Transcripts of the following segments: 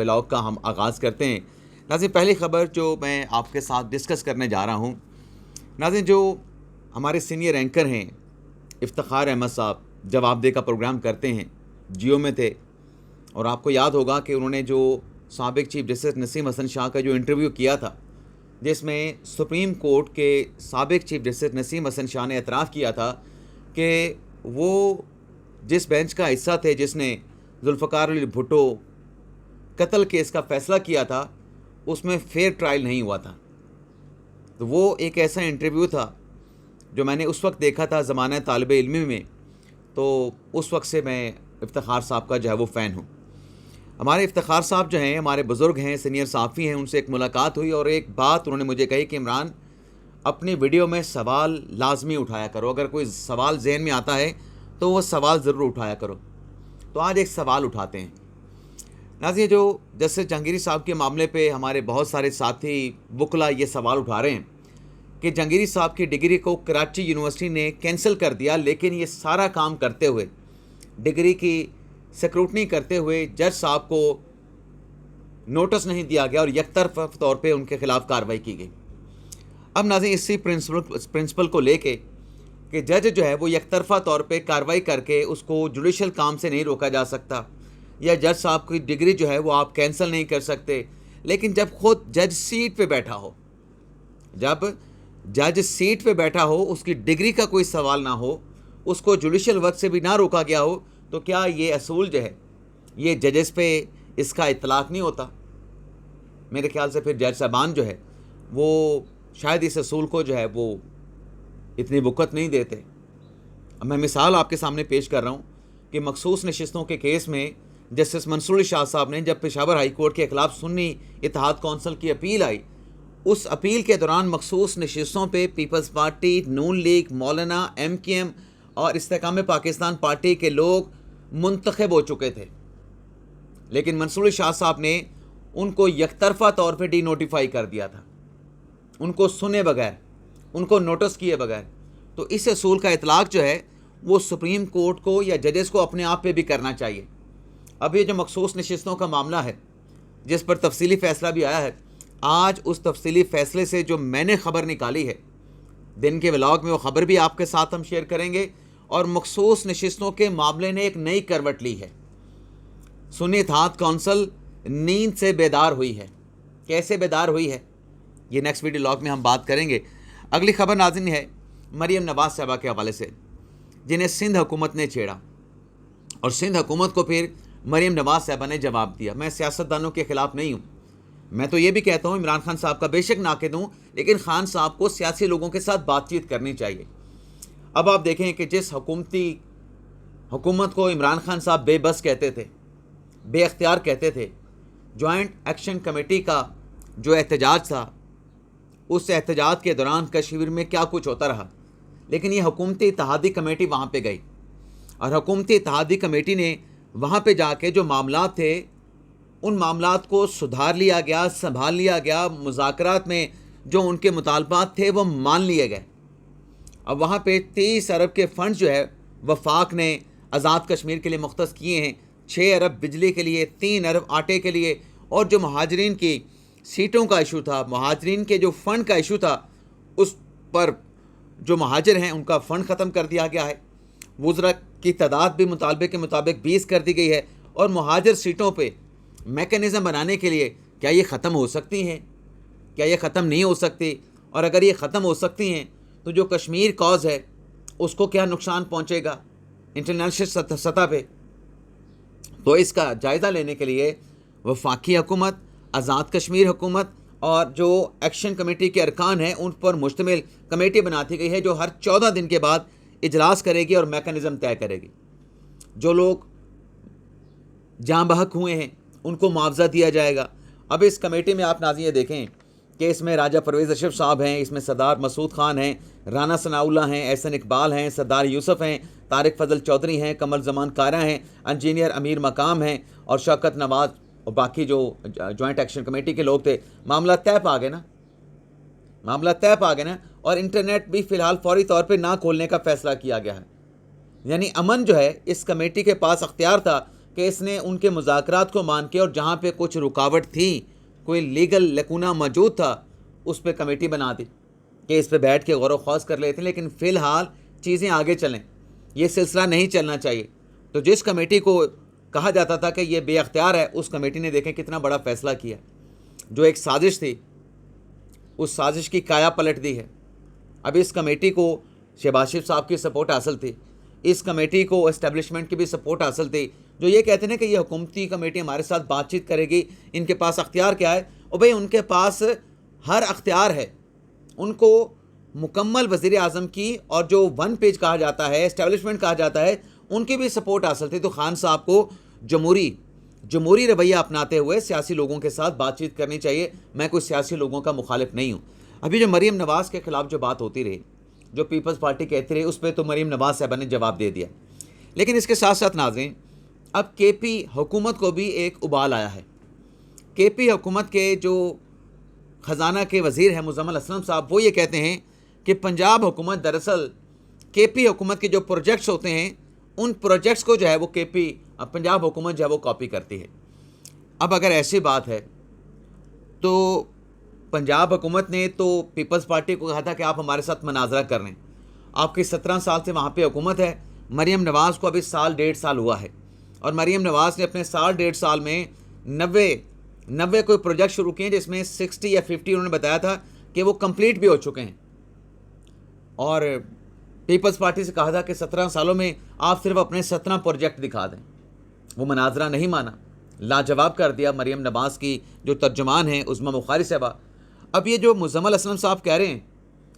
Blog کا ہم آغاز کرتے ہیں۔ ناظرین، پہلی خبر جو میں آپ کے ساتھ ڈسکس کرنے جا رہا ہوں، ناظرین جو ہمارے سینئر اینکر ہیں افتخار احمد صاحب، جواب دہ کا پروگرام کرتے ہیں، جیو میں تھے، اور آپ کو یاد ہوگا کہ انہوں نے جو سابق چیف جسٹس نسیم حسن شاہ کا جو انٹرویو کیا تھا، جس میں سپریم کورٹ کے سابق چیف جسٹس نسیم حسن شاہ نے اعتراف کیا تھا کہ وہ جس بینچ کا حصہ تھے جس نے ذوالفقار علی بھٹو قتل کیس کا فیصلہ کیا تھا، اس میں فیئر ٹرائل نہیں ہوا تھا۔ تو وہ ایک ایسا انٹرویو تھا جو میں نے اس وقت دیکھا تھا زمانہ طالب علمی میں، تو اس وقت سے میں افتخار صاحب کا جو ہے وہ فین ہوں۔ ہمارے افتخار صاحب جو ہیں ہمارے بزرگ ہیں، سینئر صحافی ہیں، ان سے ایک ملاقات ہوئی اور ایک بات انہوں نے مجھے کہی کہ عمران، اپنی ویڈیو میں سوال لازمی اٹھایا کرو، اگر کوئی سوال ذہن میں آتا ہے تو وہ سوال ضرور اٹھایا کرو۔ تو آج ایک سوال اٹھاتے ہیں۔ ناظرین، جو جسٹس جہانگیری صاحب کے معاملے پہ ہمارے بہت سارے ساتھی وکلا یہ سوال اٹھا رہے ہیں کہ جہانگیری صاحب کی ڈگری کو کراچی یونیورسٹی نے کینسل کر دیا، لیکن یہ سارا کام کرتے ہوئے، ڈگری کی سکروٹنی کرتے ہوئے جج صاحب کو نوٹس نہیں دیا گیا اور یک طرفہ طور پہ ان کے خلاف کارروائی کی گئی۔ اب ناظرین، اسی پرنسپل کو لے کے کہ جج جو ہے وہ یک طرفہ طور پہ کارروائی کر کے اس کو جوڈیشل کام سے نہیں روکا جا سکتا، یا جج صاحب کی ڈگری جو ہے وہ آپ کینسل نہیں کر سکتے، لیکن جب خود جج سیٹ پہ بیٹھا ہو، جب جج سیٹ پہ بیٹھا ہو، اس کی ڈگری کا کوئی سوال نہ ہو، اس کو جوڈیشل ورک سے بھی نہ روکا گیا ہو، تو کیا یہ اصول جو ہے یہ ججز پہ اس کا اطلاق نہیں ہوتا؟ میرے خیال سے پھر جج صاحبان جو ہے وہ شاید اس اصول کو جو ہے وہ اتنی وقت نہیں دیتے۔ اب میں مثال آپ کے سامنے پیش کر رہا ہوں کہ مخصوص نشستوں کے کیس میں جسٹس منصور علی شاہ صاحب نے جب پشاور ہائی کورٹ کے خلاف سنی اتحاد کونسل کی اپیل آئی، اس اپیل کے دوران مخصوص نشستوں پہ پیپلز پارٹی، نون لیگ، مولانا، MKM اور استحکام پاکستان پارٹی کے لوگ منتخب ہو چکے تھے، لیکن منصور علی شاہ صاحب نے ان کو یک طرفہ طور پہ ڈی نوٹیفائی کر دیا تھا، ان کو سنے بغیر، ان کو نوٹس کیے بغیر۔ تو اس اصول کا اطلاق جو ہے وہ سپریم کورٹ کو یا ججز کو اپنے آپ پہ بھی کرنا چاہیے۔ اب یہ جو مخصوص نشستوں کا معاملہ ہے جس پر تفصیلی فیصلہ بھی آیا ہے، آج اس تفصیلی فیصلے سے جو میں نے خبر نکالی ہے، دن کے ولاگ میں وہ خبر بھی آپ کے ساتھ ہم شیئر کریں گے، اور مخصوص نشستوں کے معاملے نے ایک نئی کروٹ لی ہے۔ سنی اتحاد کونسل نیند سے بیدار ہوئی ہے۔ کیسے بیدار ہوئی ہے یہ نیکسٹ ویڈیو لاگ میں ہم بات کریں گے۔ اگلی خبر ناظرین ہے مریم نواز صاحبہ کے حوالے سے، جنہیں سندھ حکومت نے چھیڑا، اور سندھ حکومت کو پھر مریم نواز صاحبہ نے جواب دیا۔ میں سیاستدانوں کے خلاف نہیں ہوں، میں تو یہ بھی کہتا ہوں عمران خان صاحب کا بے شک ناقد ہوں، لیکن خان صاحب کو سیاسی لوگوں کے ساتھ بات چیت کرنی چاہیے۔ اب آپ دیکھیں کہ جس حکومت کو عمران خان صاحب بے بس کہتے تھے، بے اختیار کہتے تھے، جوائنٹ ایکشن کمیٹی کا جو احتجاج تھا، اس احتجاج کے دوران کشمیر میں کیا کچھ ہوتا رہا، لیکن یہ حکومتی اتحادی کمیٹی وہاں پہ گئی، اور حکومتی اتحادی کمیٹی نے وہاں پہ جا کے جو معاملات تھے ان معاملات کو سدھار لیا گیا، سنبھال لیا گیا، مذاکرات میں جو ان کے مطالبات تھے وہ مان لیے گئے۔ اب وہاں پہ 30 ارب کے فنڈز جو ہے وفاق نے آزاد کشمیر کے لیے مختص کیے ہیں، 6 ارب بجلی کے لیے، 3 ارب آٹے کے لیے، اور جو مہاجرین کی سیٹوں کا ایشو تھا، مہاجرین کے جو فنڈ کا ایشو تھا، اس پر جو مہاجر ہیں ان کا فنڈ ختم کر دیا گیا ہے۔ وزراء کی تعداد بھی مطالبے کے مطابق 20 کر دی گئی ہے، اور مہاجر سیٹوں پہ میکانزم بنانے کے لیے کیا یہ ختم ہو سکتی ہیں؟ کیا یہ ختم نہیں ہو سکتی؟ اور اگر یہ ختم ہو سکتی ہیں تو جو کشمیر کاز ہے اس کو کیا نقصان پہنچے گا انٹرنیشنل سطح پہ؟ تو اس کا جائزہ لینے کے لیے وفاقی حکومت، آزاد کشمیر حکومت اور جو ایکشن کمیٹی کے ارکان ہیں ان پر مشتمل کمیٹی بناتی گئی ہے، جو ہر 14 دن کے بعد اجلاس کرے گی اور میکانزم طے کرے گی۔ جو لوگ جاں بحق ہوئے ہیں ان کو معاوضہ دیا جائے گا۔ اب اس کمیٹی میں آپ ناظرین یہ دیکھیں کہ اس میں راجہ پرویز اشرف صاحب ہیں، اس میں سردار مسعود خان ہیں، رانا ثناء اللہ ہیں، احسن اقبال ہیں، سردار یوسف ہیں، طارق فضل چودھری ہیں، قمر زمان کارہ ہیں، انجینئر امیر مقام ہیں، اور شوکت نواز اور باقی جو جوائنٹ ایکشن کمیٹی کے لوگ تھے۔ معاملہ طے پا گئے نا، اور انٹرنیٹ بھی فی الحال فوری طور پہ نہ کھولنے کا فیصلہ کیا گیا ہے۔ یعنی امن جو ہے اس کمیٹی کے پاس اختیار تھا کہ کہ اس نے ان کے مذاکرات کو مان کے اور جہاں پہ کچھ رکاوٹ تھی, کوئی لیگل لکونہ موجود تھا, اس پہ کمیٹی بنا دی کہ اس پہ بیٹھ کے غور و خوض کر لیتے ہیں. لیکن فی الحال چیزیں آگے چلیں, یہ سلسلہ نہیں چلنا چاہیے. تو جس کمیٹی کو کہا جاتا تھا کہ یہ بے اختیار ہے, اس کمیٹی نے دیکھیں کتنا بڑا فیصلہ کیا. جو ایک سازش تھی, اس سازش کی کایا پلٹ دی ہے. اب اس کمیٹی کو شہباز شریف صاحب کی سپورٹ حاصل تھی, اس کمیٹی کو اسٹیبلشمنٹ کی بھی سپورٹ حاصل تھی, جو یہ کہتے ہیں کہ یہ حکومتی کمیٹی ہمارے ساتھ بات چیت کرے گی, ان کے پاس اختیار کیا ہے. اور بھئی ان کے پاس ہر اختیار ہے, ان کو مکمل وزیر اعظم کی اور جو ون پیج کہا جاتا ہے, اسٹیبلشمنٹ کہا جاتا ہے, ان کی بھی سپورٹ حاصل تھی. تو خان صاحب کو جمہوری رویہ اپناتے ہوئے سیاسی لوگوں کے ساتھ بات چیت کرنی چاہیے. میں کوئی سیاسی لوگوں کا مخالف نہیں ہوں. ابھی جو مریم نواز کے خلاف جو بات ہوتی رہی, جو پیپلز پارٹی کہتی رہی, اس پہ تو مریم نواز صاحبہ نے جواب دے دیا. لیکن اس کے ساتھ ساتھ ناظرین, اب کے پی حکومت کو بھی ایک ابال آیا ہے. کے پی حکومت کے جو خزانہ کے وزیر ہیں مزمل اسلم صاحب, وہ یہ کہتے ہیں کہ پنجاب حکومت دراصل کے پی حکومت کے جو پروجیکٹس ہوتے ہیں, ان پروجیکٹس کو جو ہے وہ پنجاب حکومت جو ہے وہ کاپی کرتی ہے. اب اگر ایسی بات ہے تو پنجاب حکومت نے تو پیپلز پارٹی کو کہا تھا کہ آپ ہمارے ساتھ مناظرہ کر لیں. آپ کی 17 سال سے وہاں پہ حکومت ہے. مریم نواز کو ابھی سال 1.5 سال ہوا ہے, اور مریم نواز نے اپنے سال 1.5 سال میں 90 کوئی پروجیکٹ شروع کیے, جس میں 60 یا 50 انہوں نے بتایا تھا کہ وہ کمپلیٹ بھی ہو چکے ہیں. اور پیپلز پارٹی سے کہا تھا کہ 17 سالوں میں آپ صرف اپنے 17 پروجیکٹ دکھا دیں. وہ مناظرہ نہیں مانا, لاجواب کر دیا مریم نواز کی جو ترجمان ہیں عظمیٰ بخاری صاحبہ. اب یہ جو مزمل اسلم صاحب کہہ رہے ہیں,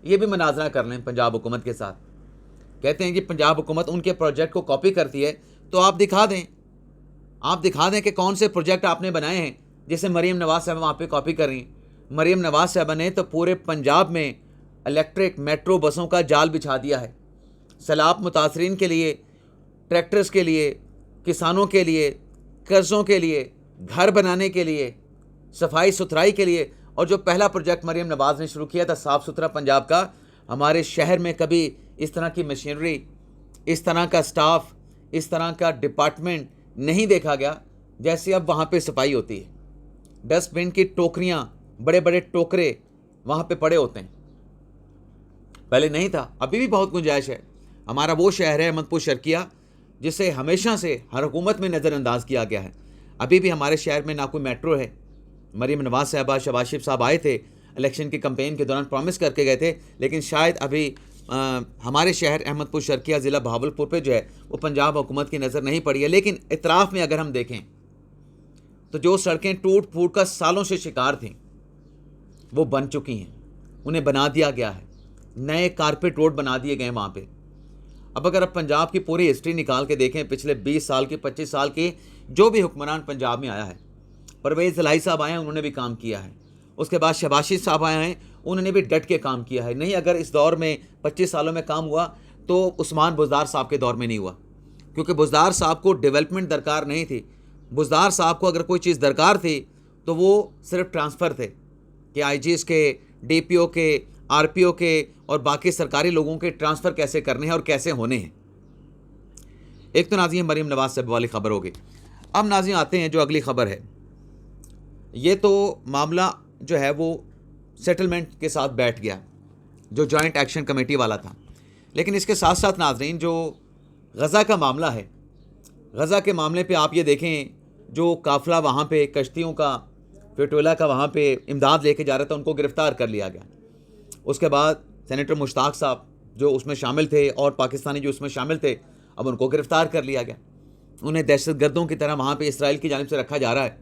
یہ بھی مناظرہ کر لیں پنجاب حکومت کے ساتھ. کہتے ہیں کہ پنجاب حکومت ان کے پروجیکٹ کو کاپی کرتی ہے, تو آپ دکھا دیں کہ کون سے پروجیکٹ آپ نے بنائے ہیں جسے مریم نواز صاحبہ وہاں پہ کاپی کر رہی ہیں. مریم نواز صاحبہ نے تو پورے پنجاب میں الیکٹرک میٹرو بسوں کا جال بچھا دیا ہے. سیلاب متاثرین کے لیے, ٹریکٹرز کے لیے, کسانوں کے لیے, قرضوں کے لیے, گھر بنانے کے لیے, صفائی ستھرائی کے لیے. اور جو پہلا پروجیکٹ مریم نواز نے شروع کیا تھا صاف ستھرا پنجاب کا, ہمارے شہر میں کبھی اس طرح کی مشینری, اس طرح کا سٹاف, اس طرح کا ڈپارٹمنٹ نہیں دیکھا گیا جیسے اب وہاں پہ صفائی ہوتی ہے. ڈسٹ بن کی ٹوکریاں, بڑے بڑے ٹوکرے وہاں پہ پڑے ہوتے ہیں, پہلے نہیں تھا. ابھی بھی بہت گنجائش ہے. ہمارا وہ شہر ہے احمد پور شرقیہ, جسے ہمیشہ سے ہر حکومت میں نظر انداز کیا گیا ہے. ابھی بھی ہمارے شہر میں نہ کوئی میٹرو ہے. مریم نواز صاحبہ, شہباز شریف صاحب آئے تھے الیکشن کی کمپین کے دوران, پرومس کر کے گئے تھے, لیکن شاید ابھی ہمارے شہر احمد پور شرقیہ ضلع بہاولپور پہ جو ہے وہ پنجاب حکومت کی نظر نہیں پڑی ہے. لیکن اطراف میں اگر ہم دیکھیں تو جو سڑکیں ٹوٹ پھوٹ کا سالوں سے شکار تھیں, وہ بن چکی ہیں, انہیں بنا دیا گیا ہے. نئے کارپیٹ روڈ بنا دیے گئے وہاں پہ. اب اگر آپ پنجاب کی پوری ہسٹری نکال کے دیکھیں, پچھلے 20 سال کی, 25 سال کی, جو بھی حکمران پنجاب میں آیا ہے, پرویز الہی صاحب آئے ہیں, انہوں نے بھی کام کیا ہے. اس کے بعد شہباز شریف صاحب آئے ہیں, انہوں نے بھی ڈٹ کے کام کیا ہے. نہیں اگر اس دور میں 25 سالوں میں کام ہوا تو عثمان بزدار صاحب کے دور میں نہیں ہوا, کیونکہ بزدار صاحب کو ڈیولپمنٹ درکار نہیں تھی. بزدار صاحب کو اگر کوئی چیز درکار تھی تو وہ صرف ٹرانسفر تھے, کہ آئی جیز کے, ڈی پی او کے, آر پی او کے اور باقی سرکاری لوگوں کے ٹرانسفر کیسے کرنے ہیں اور کیسے ہونے ہیں. ایک تو ناظرین مریم نواز صاحب والی خبر ہوگی. اب ناظرین آتے ہیں جو اگلی خبر ہے. یہ تو معاملہ جو ہے وہ سیٹلمنٹ کے ساتھ بیٹھ گیا, جو جوائنٹ ایکشن کمیٹی والا تھا. لیکن اس کے ساتھ ساتھ ناظرین جو غزہ کا معاملہ ہے, غزہ کے معاملے پہ آپ یہ دیکھیں, جو قافلہ وہاں پہ کشتیوں کا, پیٹرولا کا وہاں پہ امداد لے کے جا رہا تھا, ان کو گرفتار کر لیا گیا. اس کے بعد سینیٹر مشتاق صاحب جو اس میں شامل تھے اور پاکستانی جو اس میں شامل تھے, اب ان کو گرفتار کر لیا گیا. انہیں دہشت گردوں کی طرح وہاں پہ اسرائیل کی جانب سے رکھا جا رہا ہے.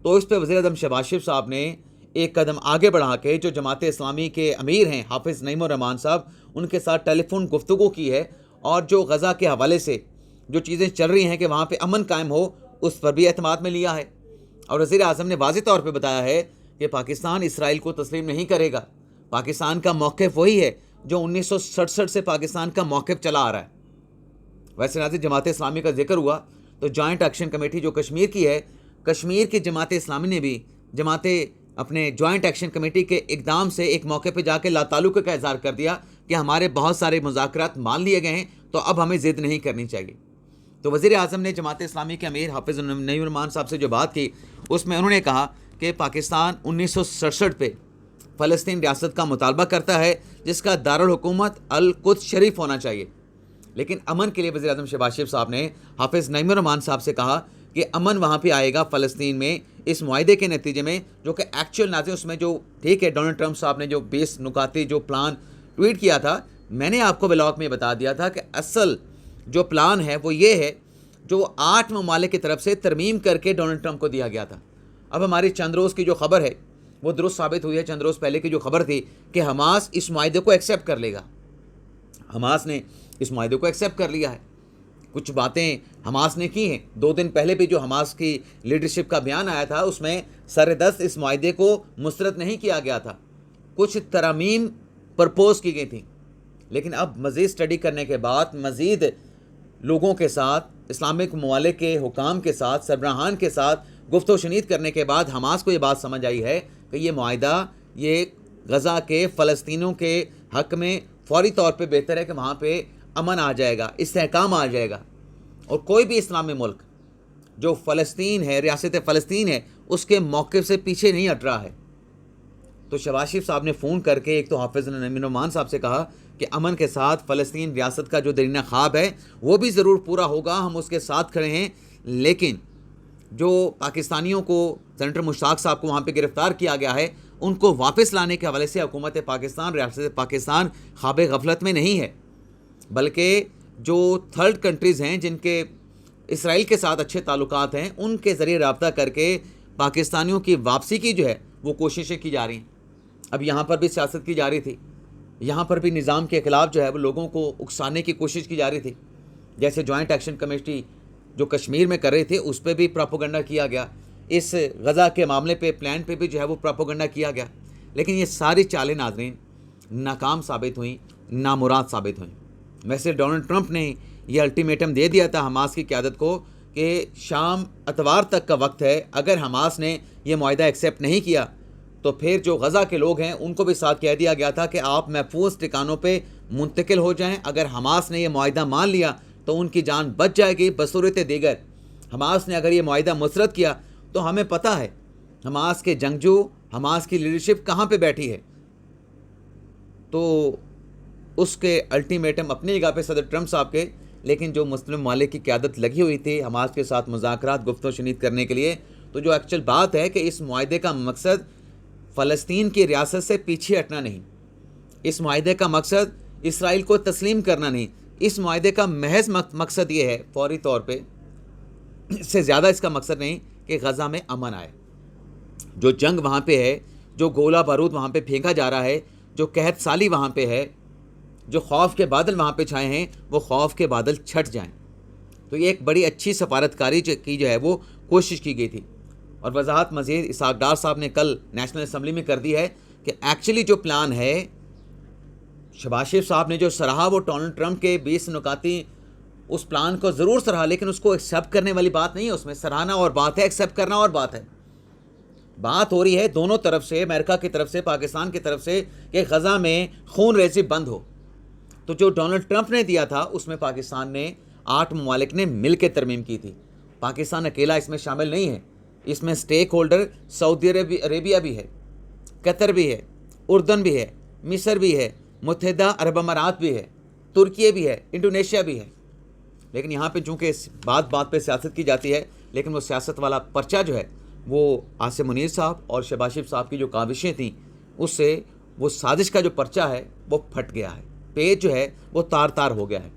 تو اس پہ وزیر اعظم شہباز شریف صاحب نے ایک قدم آگے بڑھا کے جو جماعت اسلامی کے امیر ہیں حافظ نعیم الرحمان صاحب, ان کے ساتھ ٹیلی فون گفتگو کی ہے, اور جو غزہ کے حوالے سے جو چیزیں چل رہی ہیں کہ وہاں پہ امن قائم ہو, اس پر بھی اعتماد میں لیا ہے. اور وزیر اعظم نے واضح طور پہ بتایا ہے کہ پاکستان اسرائیل کو تسلیم نہیں کرے گا. پاکستان کا موقف وہی ہے جو 1967 سے پاکستان کا موقف چلا آ رہا ہے. ویسے ناظرین جماعت اسلامی کا ذکر ہوا تو جوائنٹ ایکشن کمیٹی جو کشمیر کی ہے, کشمیر کی جماعت اسلامی نے بھی اپنے جوائنٹ ایکشن کمیٹی کے اقدام سے ایک موقع پہ جا کے لا تعلق کا اظہار کر دیا کہ ہمارے بہت سارے مذاکرات مان لیے گئے ہیں, تو اب ہمیں ضد نہیں کرنی چاہیے. تو وزیر اعظم نے جماعت اسلامی کے امیر حافظ نعیم الرحمان صاحب سے جو بات کی اس میں انہوں نے کہا کہ پاکستان 1967 پہ فلسطین ریاست کا مطالبہ کرتا ہے جس کا دارالحکومت القدس شریف ہونا چاہیے، لیکن امن کے لیے وزیر اعظم شہباز شریف صاحب نے حافظ نعیم الرحمان صاحب سے کہا کہ امن وہاں پہ آئے گا فلسطین میں اس معاہدے کے نتیجے میں، جو کہ ایکچوئل ناظرین اس میں جو ٹھیک ہے ڈونلڈ ٹرمپ صاحب نے جو 20 نکاتی جو پلان ٹویٹ کیا تھا، میں نے آپ کو بلاگ میں بتا دیا تھا کہ اصل جو پلان ہے وہ یہ ہے جو 8 ممالک کی طرف سے ترمیم کر کے ڈونلڈ ٹرمپ کو دیا گیا تھا۔ اب ہماری چند روز کی جو خبر ہے وہ درست ثابت ہوئی ہے، چند روز پہلے کی جو خبر تھی کہ حماس اس معاہدے کو ایکسیپٹ کر لے گا، حماس نے اس معاہدے کو ایکسیپٹ کر لیا ہے۔ کچھ باتیں حماس نے کی ہیں، 2 دن پہلے بھی جو حماس کی لیڈرشپ کا بیان آیا تھا اس میں سردست اس معاہدے کو مسترد نہیں کیا گیا تھا، کچھ ترامیم پرپوز کی گئی تھیں، لیکن اب مزید اسٹڈی کرنے کے بعد، مزید لوگوں کے ساتھ، اسلامک ممالک کے حکام کے ساتھ، سربراہان کے ساتھ گفت و شنید کرنے کے بعد حماس کو یہ بات سمجھ آئی ہے کہ یہ معاہدہ یہ غزہ کے فلسطینیوں کے حق میں فوری طور پہ بہتر ہے کہ وہاں پہ امن آ جائے گا، استحکام آ جائے گا، اور کوئی بھی اسلامی ملک جو فلسطین ہے، ریاست فلسطین ہے، اس کے موقف سے پیچھے نہیں ہٹ رہا ہے۔ تو شہباز شریف صاحب نے فون کر کے ایک تو حافظ نعیم الرحمان صاحب سے کہا کہ امن کے ساتھ فلسطین ریاست کا جو درینہ خواب ہے وہ بھی ضرور پورا ہوگا، ہم اس کے ساتھ کھڑے ہیں، لیکن جو پاکستانیوں کو سینیٹر مشتاق صاحب کو وہاں پہ گرفتار کیا گیا ہے ان کو واپس لانے کے حوالے سے حکومت پاکستان، ریاست پاکستان خواب غفلت میں نہیں ہے، بلکہ جو تھرڈ کنٹریز ہیں جن کے اسرائیل کے ساتھ اچھے تعلقات ہیں ان کے ذریعے رابطہ کر کے پاکستانیوں کی واپسی کی جو ہے وہ کوششیں کی جا رہی ہیں۔ اب یہاں پر بھی سیاست کی جا رہی تھی، یہاں پر بھی نظام کے خلاف جو ہے وہ لوگوں کو اکسانے کی کوشش کی جا رہی تھی، جیسے جوائنٹ ایکشن کمیٹی جو کشمیر میں کر رہی تھی اس پہ بھی پراپوگنڈا کیا گیا، اس غزہ کے معاملے پہ پلان پہ بھی جو ہے وہ پراپوگنڈا کیا گیا، لیکن یہ ساری چالیں ناظرین ناکام ثابت ہوئیں، نامراد ثابت ہوئیں۔ ویسے ڈونلڈ ٹرمپ نے یہ الٹیمیٹم دے دیا تھا حماس کی قیادت کو کہ شام اتوار تک کا وقت ہے، اگر حماس نے یہ معاہدہ ایکسیپٹ نہیں کیا تو پھر جو غزہ کے لوگ ہیں ان کو بھی ساتھ کہہ دیا گیا تھا کہ آپ محفوظ ٹھکانوں پہ منتقل ہو جائیں، اگر حماس نے یہ معاہدہ مان لیا تو ان کی جان بچ جائے گی، بصورت دیگر حماس نے اگر یہ معاہدہ مسترد کیا تو ہمیں پتہ ہے حماس کے جنگجو، حماس کی لیڈرشپ کہاں پہ بیٹھی ہے۔ تو اس کے الٹیمیٹم اپنی جگہ پہ صدر ٹرمپ صاحب کے، لیکن جو مسلم ممالک کی قیادت لگی ہوئی تھی حماس کے ساتھ مذاکرات گفت و شنید کرنے کے لیے، تو جو ایکچوئل بات ہے کہ اس معاہدے کا مقصد فلسطین کی ریاست سے پیچھے ہٹنا نہیں، اس معاہدے کا مقصد اسرائیل کو تسلیم کرنا نہیں، اس معاہدے کا محض مقصد یہ ہے فوری طور پہ، اس سے زیادہ اس کا مقصد نہیں کہ غزہ میں امن آئے۔ جو جنگ وہاں پہ ہے، جو گولہ بارود وہاں پہ پھینکا جا رہا ہے، جو قحط سالی وہاں پہ ہے، جو خوف کے بادل وہاں پہ چھائے ہیں، وہ خوف کے بادل چھٹ جائیں۔ تو یہ ایک بڑی اچھی سفارتکاری کی جو ہے وہ کوشش کی گئی تھی، اور وضاحت مزید اسحاق ڈار صاحب نے کل نیشنل اسمبلی میں کر دی ہے کہ ایکچولی جو پلان ہے شہباز شریف صاحب نے جو سراہا وہ ڈونلڈ ٹرمپ کے 20 نکاتی اس پلان کو ضرور سراہا، لیکن اس کو ایکسیپٹ کرنے والی بات نہیں ہے، اس میں سراہنا اور بات ہے، ایکسیپٹ کرنا اور بات ہے۔ بات ہو رہی ہے دونوں طرف سے، امریکہ کی طرف سے، پاکستان کی طرف سے، کہ غزہ میں خون ریزی بند ہو۔ تو جو ڈونلڈ ٹرمپ نے دیا تھا اس میں پاکستان نے 8 ممالک نے مل کے ترمیم کی تھی، پاکستان اکیلا اس میں شامل نہیں ہے، اس میں سٹیک ہولڈر سعودی عربیہ بھی ہے، قطر بھی ہے، اردن بھی ہے، مصر بھی ہے، متحدہ عرب امارات بھی ہے، ترکی بھی ہے، انڈونیشیا بھی ہے۔ لیکن یہاں پہ چونکہ بات بات پہ سیاست کی جاتی ہے، لیکن وہ سیاست والا پرچہ جو ہے وہ عاصم منیر صاحب اور شہباز شریف صاحب کی جو کاوشیں تھیں اس سے وہ سازش کا جو پرچہ ہے وہ پھٹ گیا ہے، پیج جو ہے وہ تار تار ہو گیا ہے۔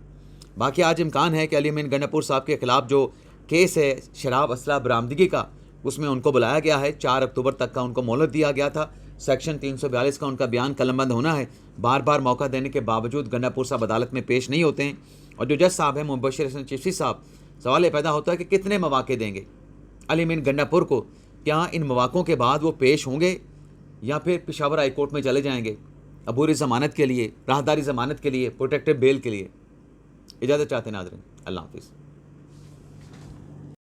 باقی آج امکان ہے کہ علی امین گنڈاپور صاحب کے خلاف جو کیس ہے شراب اسلحہ برآمدگی کا، اس میں ان کو بلایا گیا ہے، 4 اکتوبر تک کا ان کو مہلت دیا گیا تھا، سیکشن 342 کا ان کا بیان قلم بند ہونا ہے، بار بار موقع دینے کے باوجود گنڈاپور صاحب عدالت میں پیش نہیں ہوتے ہیں، اور جو جج صاحب ہیں مبشر حسن چشتی صاحب، سوال یہ پیدا ہوتا ہے کہ کتنے مواقع دیں گے علی امین گنڈاپور کو، کیا ان مواقعوں کے بعد وہ پیش ہوں گے یا پھر پشاور ہائی کورٹ میں چلے جائیں گے عبوری ضمانت کے لیے، راہداری ضمانت کے لیے، پروٹیکٹیو بیل کے لیے۔ اجازت چاہتے ہیں ناظرین، اللہ حافظ۔